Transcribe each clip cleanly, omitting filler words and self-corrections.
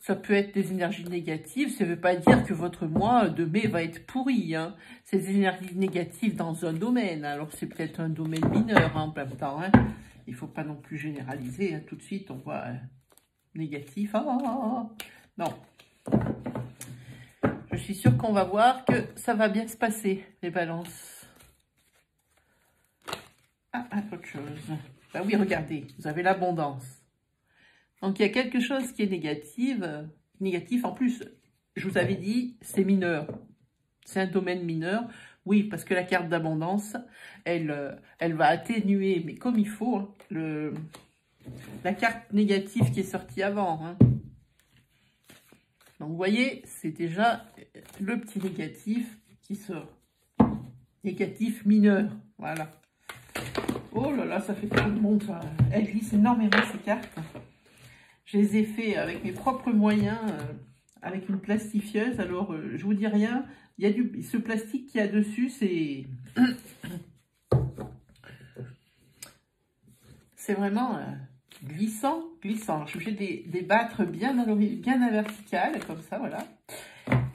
ça peut être des énergies négatives. Ça ne veut pas dire que votre mois de mai va être pourri. Hein. C'est des énergies négatives dans un domaine. Alors, c'est peut-être un domaine mineur en plein temps. Hein. Il ne faut pas non plus généraliser. Hein. Tout de suite, on voit négatif. Ah, non. Je suis sûre qu'on va voir que ça va bien se passer, les balances. Ah, autre chose. Bah oui, regardez, vous avez l'abondance. Donc, il y a quelque chose qui est négatif. En plus, je vous avais dit, c'est mineur. C'est un domaine mineur. Oui, parce que la carte d'abondance, elle va atténuer, mais comme il faut, hein, la carte négative qui est sortie avant. Hein. Donc, vous voyez, c'est déjà le petit négatif qui sort. Négatif mineur, voilà. Oh là là, ça fait trop de monde. Elle glisse énormément, ces cartes. Je les ai fait avec mes propres moyens, avec une plastifieuse. Alors, je vous dis rien, il y a ce plastique qu'il y a dessus, c'est... c'est vraiment glissant. Je suis obligée de les battre bien à la verticale, comme ça, voilà.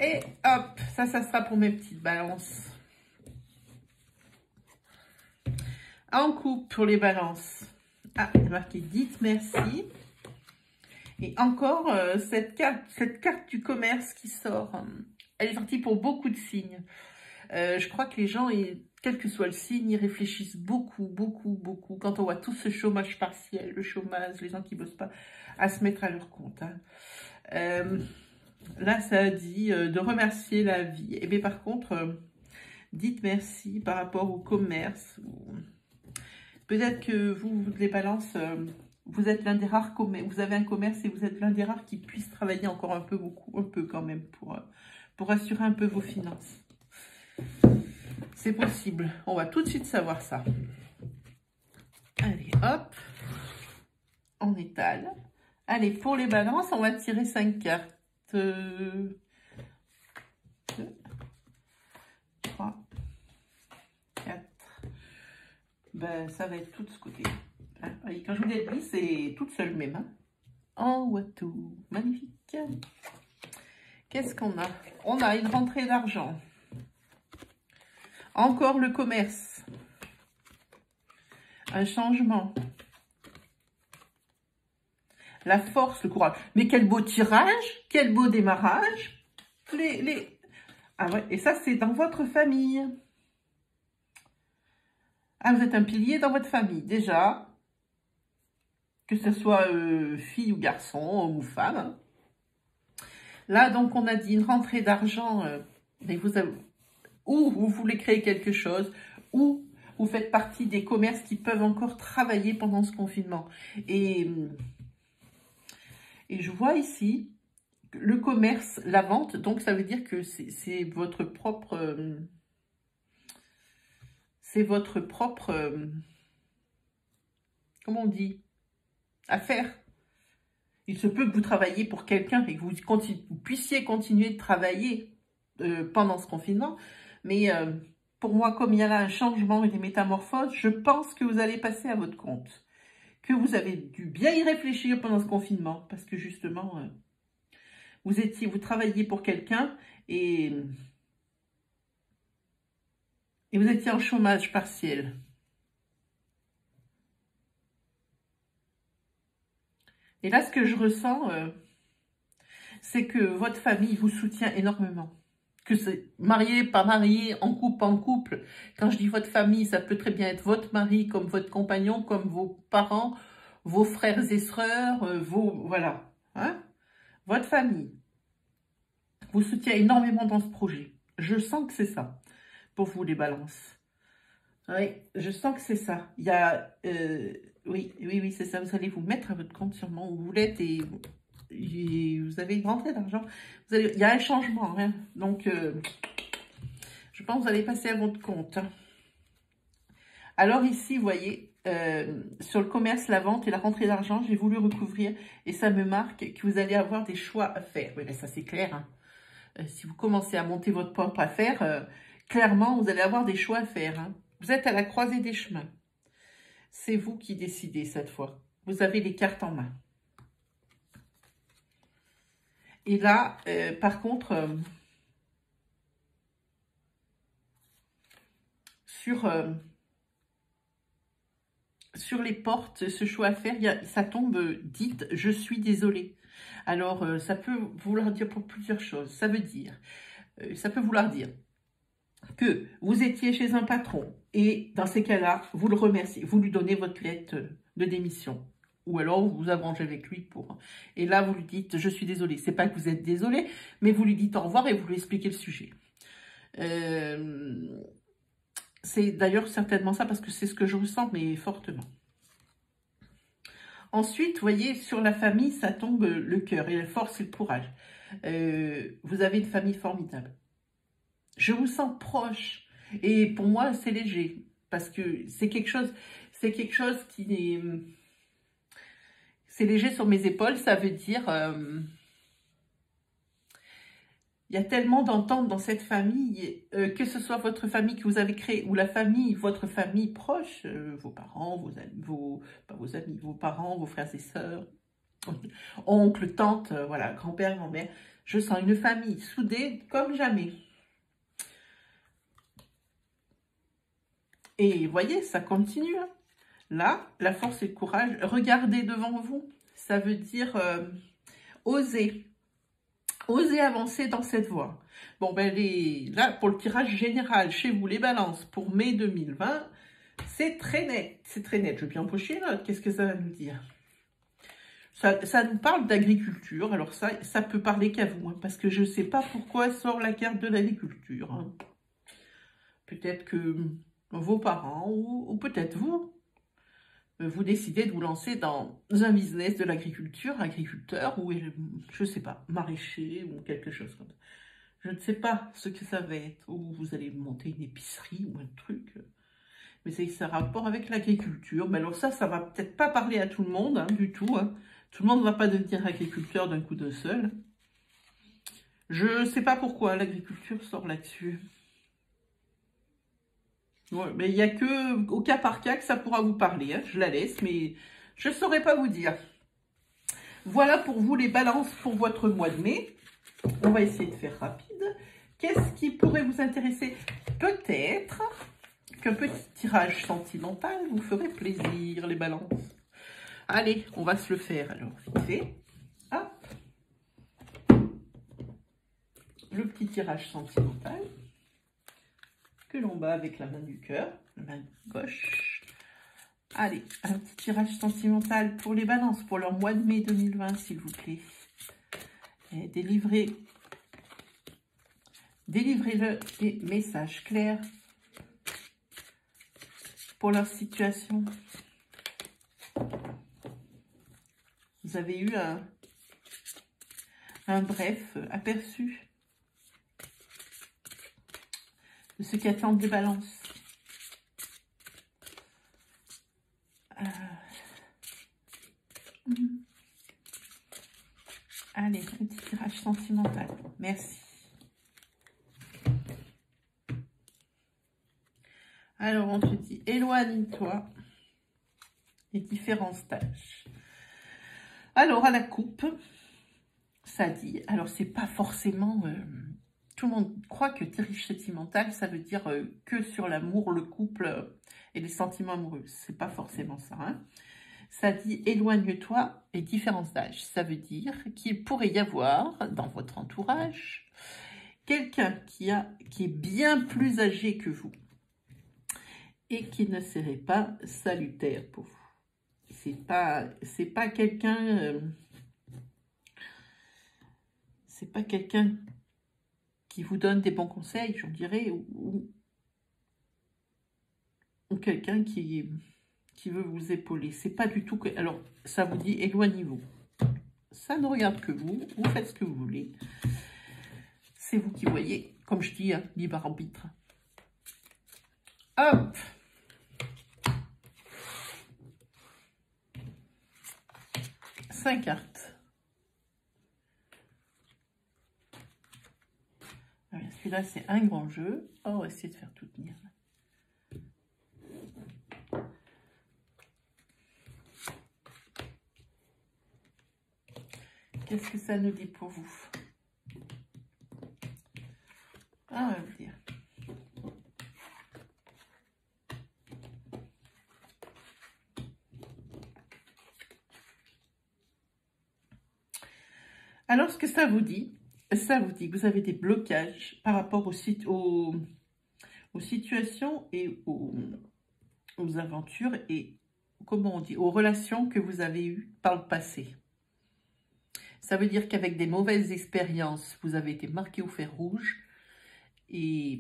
Et hop, ça sera pour mes petites balances. En couple pour les balances. Ah, il y a marqué « Dites merci ». Et encore, cette carte du commerce qui sort, elle est sortie pour beaucoup de signes. Je crois que les gens, quel que soit le signe, ils réfléchissent beaucoup. Quand on voit tout ce chômage partiel, le chômage, les gens qui ne bossent pas, à se mettre à leur compte. Hein. Là, ça a dit de remercier la vie. Et bien par contre, dites merci par rapport au commerce. Peut-être que vous, les balances... vous êtes l'un des rares commerces, vous avez un commerce et vous êtes l'un des rares qui puisse travailler encore un peu quand même, pour assurer un peu vos finances. C'est possible. On va tout de suite savoir ça. Allez, hop. On étale. Allez, pour les balances, on va tirer 5 cartes. 2, 3, 4. Ben, ça va être tout de ce côté. Hein, et quand je vous l'ai dit, c'est toute seule mes mains. En Watu. Magnifique. Qu'est-ce qu'on a? On a une rentrée d'argent. Encore le commerce. Un changement. La force, le courage. Mais quel beau tirage, quel beau démarrage. Ah ouais, et ça, c'est dans votre famille. Ah, vous êtes un pilier dans votre famille, déjà. Que ce soit fille ou garçon, homme ou femme. Hein. Là, donc, on a dit une rentrée d'argent, ou vous voulez créer quelque chose, ou vous faites partie des commerces qui peuvent encore travailler pendant ce confinement. Et je vois ici le commerce, la vente, donc ça veut dire que c'est votre propre... comment on dit? Affaire. Il se peut que vous travailliez pour quelqu'un et que vous puissiez continuer de travailler pendant ce confinement. Mais pour moi, comme il y a là un changement et des métamorphoses, je pense que vous allez passer à votre compte. Que vous avez dû bien y réfléchir pendant ce confinement. Parce que justement, vous travailliez pour quelqu'un et vous étiez en chômage partiel. Et là, ce que je ressens, c'est que votre famille vous soutient énormément. Que c'est marié, pas marié, en couple. Quand je dis votre famille, ça peut très bien être votre mari, comme votre compagnon, comme vos parents, vos frères et sœurs, voilà. Hein? Votre famille vous soutient énormément dans ce projet. Je sens que c'est ça, pour vous les balances. Oui, je sens que c'est ça. Il y a... oui, c'est ça. Vous allez vous mettre à votre compte sûrement où vous l'êtes et vous avez une rentrée d'argent. Il y a un changement. Hein. Donc, je pense que vous allez passer à votre compte. Hein. Alors ici, vous voyez, sur le commerce, la vente et la rentrée d'argent, j'ai voulu recouvrir et ça me marque que vous allez avoir des choix à faire. Oui, mais ça c'est clair. Hein. Si vous commencez à monter votre propre affaire, clairement, vous allez avoir des choix à faire. Hein. Vous êtes à la croisée des chemins. C'est vous qui décidez cette fois. Vous avez les cartes en main. Et là, par contre, sur les portes, ce choix à faire, ça tombe, dites « je suis désolée ». Alors, ça peut vouloir dire pour plusieurs choses. Ça peut vouloir dire que vous étiez chez un patron et dans ces cas-là, vous le remerciez, vous lui donnez votre lettre de démission. Ou alors, vous arrangez avec lui pour... Et là, vous lui dites « je suis désolée ». C'est pas que vous êtes désolé, mais vous lui dites au revoir et vous lui expliquez le sujet. C'est d'ailleurs certainement ça, parce que c'est ce que je ressens, mais fortement. Ensuite, vous voyez, sur la famille, ça tombe le cœur et la force et le courage. Vous avez une famille formidable. Je vous sens proche. Et pour moi, c'est léger. Parce que c'est quelque chose qui est... C'est léger sur mes épaules, ça veut dire... il y a tellement d'entente dans cette famille, que ce soit votre famille que vous avez créée ou la famille, votre famille proche, vos parents, vos amis, pas vos amis, vos parents, vos frères et sœurs, oncles, tantes, voilà, grand-père, grand-mère. Je sens une famille soudée comme jamais. Et vous voyez, ça continue. Hein. Là, la force et le courage. Regardez devant vous. Ça veut dire oser. Osez avancer dans cette voie. Bon, ben là, pour le tirage général, chez vous, les balances, pour mai 2020, c'est très net. C'est très net. Je vais bien empocher une note. Qu'est-ce que ça va nous dire? Ça nous parle d'agriculture. Alors ça peut parler qu'à vous, hein, parce que je ne sais pas pourquoi sort la carte de l'agriculture. Hein. Peut-être que vos parents, ou peut-être vous décidez de vous lancer dans un business de l'agriculture, agriculteur, ou je ne sais pas, maraîcher, ou quelque chose comme ça. Je ne sais pas ce que ça va être, ou vous allez monter une épicerie, ou un truc, mais c'est un rapport avec l'agriculture. Mais alors ça va peut-être pas parler à tout le monde, hein, du tout. Hein. Tout le monde ne va pas devenir agriculteur d'un coup d'un seul. Je ne sais pas pourquoi l'agriculture sort là-dessus. Ouais, mais il n'y a que au cas par cas que ça pourra vous parler. Hein. Je la laisse, mais je ne saurais pas vous dire. Voilà pour vous les balances pour votre mois de mai. On va essayer de faire rapide. Qu'est-ce qui pourrait vous intéresser? Peut-être qu'un petit tirage sentimental vous ferait plaisir, les balances. Allez, on va se le faire alors, vite fait. Hop. Le petit tirage sentimental. Que l'on bat avec la main du cœur, la main gauche. Allez, un petit tirage sentimental pour les balances, pour leur mois de mai 2020, s'il vous plaît. Et délivrez-le des messages clairs pour leur situation. Vous avez eu un bref aperçu de ce qui attend des balances. Allez, un petit tirage sentimental. Merci. Alors, on te dit, éloigne-toi des différents stages. Alors, à la coupe, ça dit, alors c'est pas forcément... tout le monde croit que tirage sentimental, ça veut dire que sur l'amour, le couple et les sentiments amoureux. C'est pas forcément ça. Hein. Ça dit éloigne-toi des différents âges. Ça veut dire qu'il pourrait y avoir dans votre entourage quelqu'un qui est bien plus âgé que vous et qui ne serait pas salutaire pour vous. C'est pas quelqu'un c'est pas quelqu'un qui vous donne des bons conseils, je dirais, ou quelqu'un qui veut vous épauler. C'est pas du tout que... Alors, ça vous dit éloignez-vous. Ça ne regarde que vous. Vous faites ce que vous voulez. C'est vous qui voyez. Comme je dis, hein, libre arbitre. Hop. Cinq cartes. Celui-là, c'est un grand jeu. Oh, on va essayer de faire tout tenir. Qu'est-ce que ça nous dit pour vous? Ah, on va vous dire. Alors, ce que ça vous dit que vous avez des blocages par rapport aux situations et aux aventures et, comment on dit, aux relations que vous avez eues par le passé. Ça veut dire qu'avec des mauvaises expériences, vous avez été marqué au fer rouge et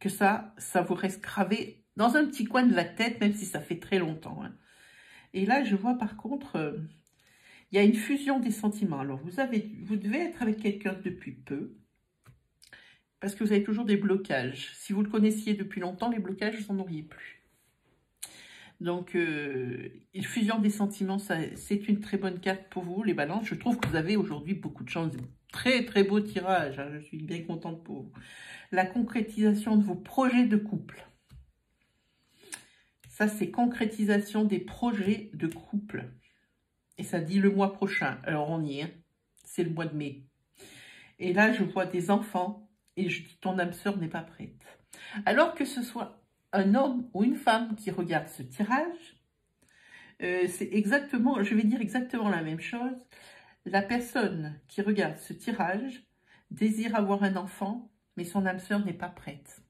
que ça vous reste gravé dans un petit coin de la tête, même si ça fait très longtemps. Hein. Et là, je vois par contre, il y a une fusion des sentiments. Alors, vous devez être avec quelqu'un depuis peu, parce que vous avez toujours des blocages. Si vous le connaissiez depuis longtemps, les blocages, vous n'en auriez plus. Donc, une fusion des sentiments, c'est une très bonne carte pour vous, les balances. Je trouve que vous avez aujourd'hui beaucoup de chance. Très, très beau tirage. Hein, je suis bien contente pour vous. La concrétisation de vos projets de couple. Ça, c'est concrétisation des projets de couple. Et ça dit le mois prochain. Alors, on y est. Hein. C'est le mois de mai. Et là, je vois des enfants. Et je dis, ton âme sœur n'est pas prête. Alors que ce soit un homme ou une femme qui regarde ce tirage, c'est exactement, je vais dire exactement la même chose. La personne qui regarde ce tirage désire avoir un enfant, mais son âme sœur n'est pas prête.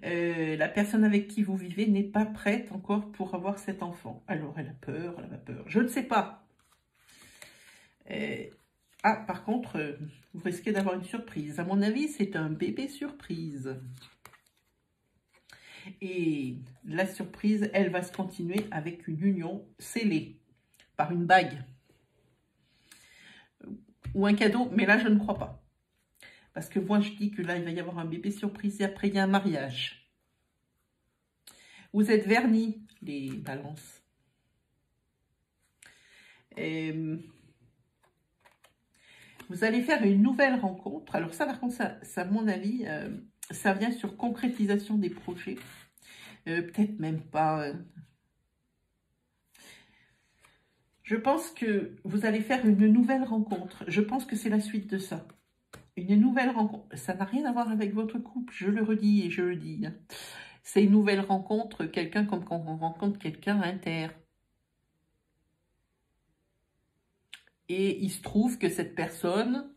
La personne avec qui vous vivez n'est pas prête encore pour avoir cet enfant. Alors, elle a peur, elle a peur. Je ne sais pas. Par contre, vous risquez d'avoir une surprise. À mon avis, c'est un bébé surprise. Et la surprise, elle va se continuer avec une union scellée par une bague. Ou un cadeau, mais là, je ne crois pas. Parce que moi, je dis que là, il va y avoir un bébé surprise et après, il y a un mariage. Vous êtes vernis, les balances. Et vous allez faire une nouvelle rencontre. Alors ça, par contre, ça à mon avis, ça vient sur concrétisation des projets. Peut-être même pas. Je pense que vous allez faire une nouvelle rencontre. Je pense que c'est la suite de ça. Une nouvelle rencontre. Ça n'a rien à voir avec votre couple, je le redis et je le dis. Hein. C'est une nouvelle rencontre, quelqu'un comme quand on rencontre quelqu'un inter. Et il se trouve que cette personne,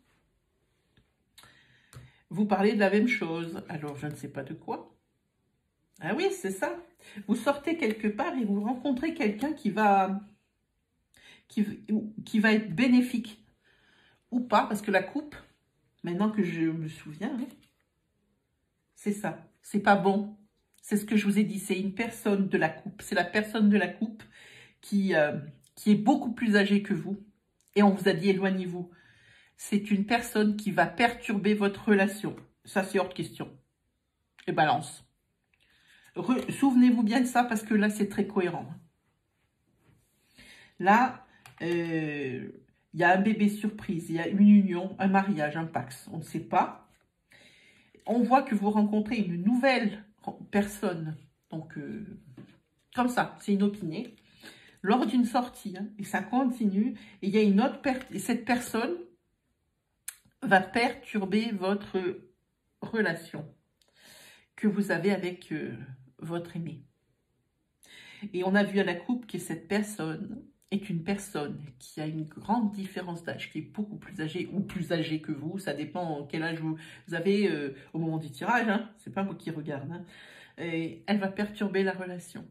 vous parlez de la même chose. Alors, je ne sais pas de quoi. Ah oui, c'est ça. Vous sortez quelque part et vous rencontrez quelqu'un qui va être bénéfique. Ou pas, parce que la coupe, maintenant que je me souviens, hein, c'est ça. C'est pas bon. C'est ce que je vous ai dit. C'est une personne de la coupe. C'est la personne de la coupe qui est beaucoup plus âgée que vous. Et on vous a dit, éloignez-vous. C'est une personne qui va perturber votre relation. Ça, c'est hors de question. Et balance. Souvenez-vous bien de ça, parce que là, c'est très cohérent. Là, il y a un bébé surprise, il y a une union, un mariage, un pax. On ne sait pas. On voit que vous rencontrez une nouvelle personne. Donc, comme ça, c'est inopiné. Lors d'une sortie, hein, et ça continue, et il y a une autre personne, et cette personne va perturber votre relation que vous avez avec votre aimé. Et on a vu à la coupe que cette personne est une personne qui a une grande différence d'âge, qui est beaucoup plus âgée ou plus âgée que vous, ça dépend quel âge vous avez au moment du tirage, hein, c'est pas moi qui regarde, hein, et elle va perturber la relation.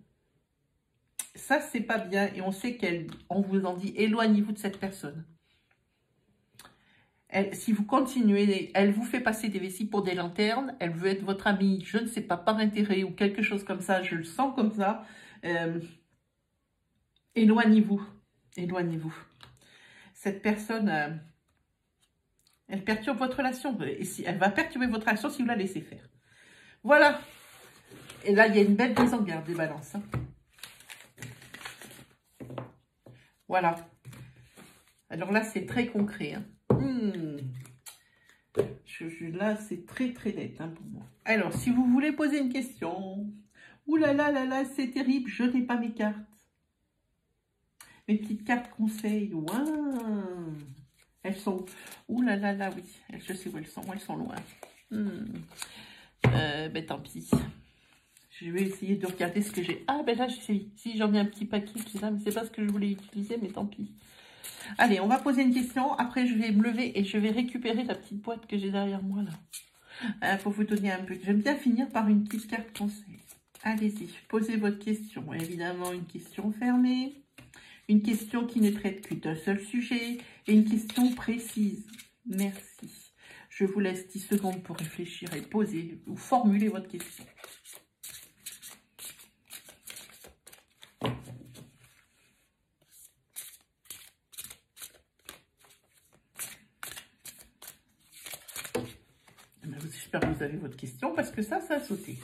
Ça, c'est pas bien. Et on sait qu'on vous en dit, éloignez-vous de cette personne. Si vous continuez, elle vous fait passer des vessies pour des lanternes. Elle veut être votre amie, je ne sais pas, par intérêt ou quelque chose comme ça. Je le sens comme ça. Éloignez-vous. Éloignez-vous. Cette personne, elle perturbe votre relation. Et elle va perturber votre relation si vous la laissez faire. Voilà. Et là, il y a une belle mise en garde des balances. Hein. Voilà. Alors là, c'est très concret. Hein. Là, c'est très, très net hein, pour moi. Alors, si vous voulez poser une question... Ouh là là là là, c'est terrible, je n'ai pas mes cartes. Mes petites cartes conseils. Wow. Elles sont... Ouh là là là, oui. Je sais où elles sont loin. Ben tant pis. Je vais essayer de regarder ce que j'ai. Ah ben là, je sais. Si, j'en ai un petit paquet qui est là, mais c'est pas ce que je voulais utiliser, mais tant pis. Allez, on va poser une question. Après, je vais me lever et je vais récupérer la petite boîte que j'ai derrière moi, là. Pour vous donner un peu. J'aime bien finir par une petite carte conseil. Allez-y, posez votre question. Évidemment, une question fermée. Une question qui ne traite que d'un seul sujet. Et une question précise. Merci. Je vous laisse 10 secondes pour réfléchir et poser ou formuler votre question. J'espère que vous avez votre question parce que ça a sauté.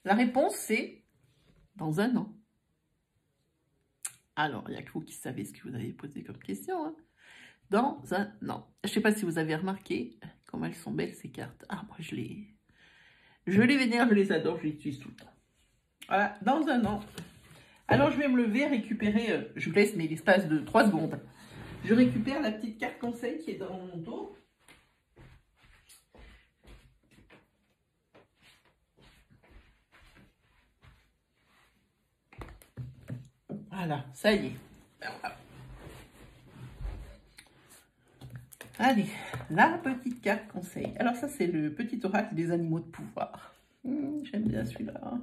La réponse, c'est dans un an. Alors, il n'y a que vous qui savez ce que vous avez posé comme question. Hein. Dans un an. Je ne sais pas si vous avez remarqué comment elles sont belles, ces cartes. Ah, moi, je les vénère, je les adore, je les utilise tout le temps. Voilà, dans un an. Alors, je vais me lever, récupérer, je vous laisse mais l'espace de 3 secondes. Je récupère la petite carte conseil qui est dans mon dos. Voilà, ça y est. Voilà. Allez, la petite carte conseil. Alors ça, c'est le petit oracle des animaux de pouvoir. J'aime bien celui-là.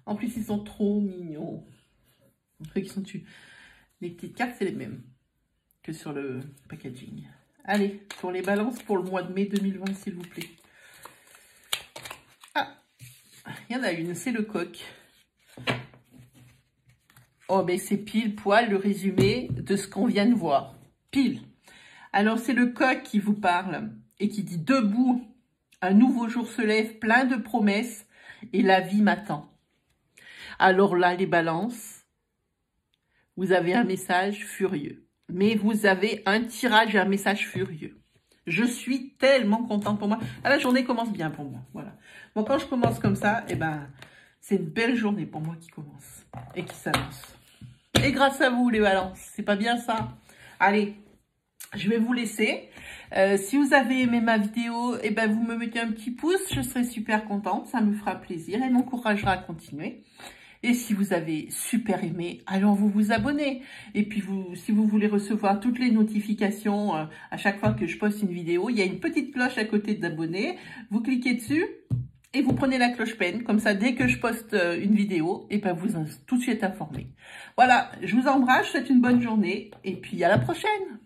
En plus, ils sont trop mignons. Ceux qui sont dessus. Les petites cartes, c'est les mêmes que sur le packaging. Allez, pour les balances pour le mois de mai 2020, s'il vous plaît. Ah, il y en a une, c'est le coq. Oh, mais c'est pile poil le résumé de ce qu'on vient de voir. Pile. Alors, c'est le coq qui vous parle et qui dit « Debout, un nouveau jour se lève, plein de promesses, et la vie m'attend. » Alors là, les balances, vous avez un message furieux. Mais vous avez un tirage et un message furieux. Je suis tellement contente pour moi. Ah, la journée commence bien pour moi. Voilà. Bon, quand je commence comme ça, eh ben, c'est une belle journée pour moi qui commence et qui s'annonce. Et grâce à vous, les balances. C'est pas bien ça? Allez, je vais vous laisser. Si vous avez aimé ma vidéo, eh ben, vous me mettez un petit pouce. Je serai super contente. Ça me fera plaisir et m'encouragera à continuer. Et si vous avez super aimé, alors vous vous abonnez. Et puis, si vous voulez recevoir toutes les notifications à chaque fois que je poste une vidéo, il y a une petite cloche à côté d'abonner. Vous cliquez dessus. Et vous prenez la cloche peine, comme ça, dès que je poste une vidéo, et ben vous êtes tout de suite informé. Voilà, je vous embrasse, je vous souhaite une bonne journée, et puis à la prochaine.